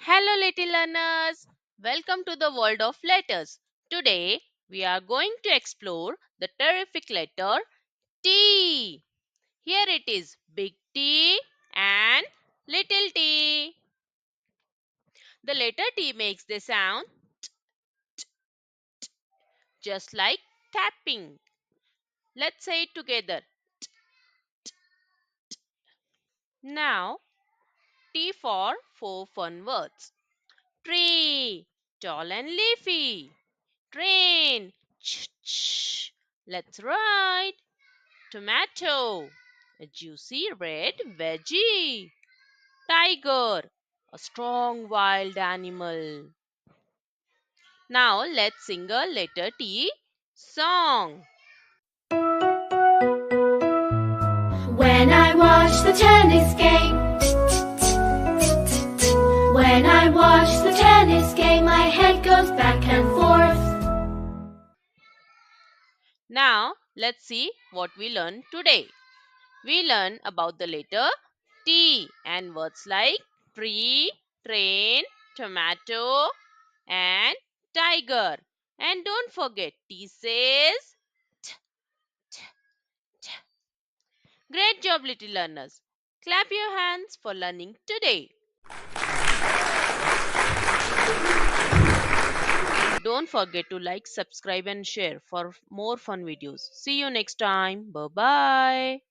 Hello, little learners. Welcome to the world of letters. Today, we are going to explore the terrific letter T. Here it is big T and little t. The letter T makes the sound just like tapping. Let's say it together. Now, T for four fun words. Tree, tall and leafy. Train, ch. Let's ride. Tomato, a juicy red veggie. Tiger, a strong wild animal. Now let's sing a letter T song. When I watch the tennis game, when I watch the tennis game, my head goes back and forth. Now let's see what we learned today. We learned about the letter T and words like tree, train, tomato, and tiger. And don't forget, T says t, t, t. Great job, little learners. Clap your hands for learning today. Don't forget to like, subscribe, and share for more fun videos. See you next time. Bye bye.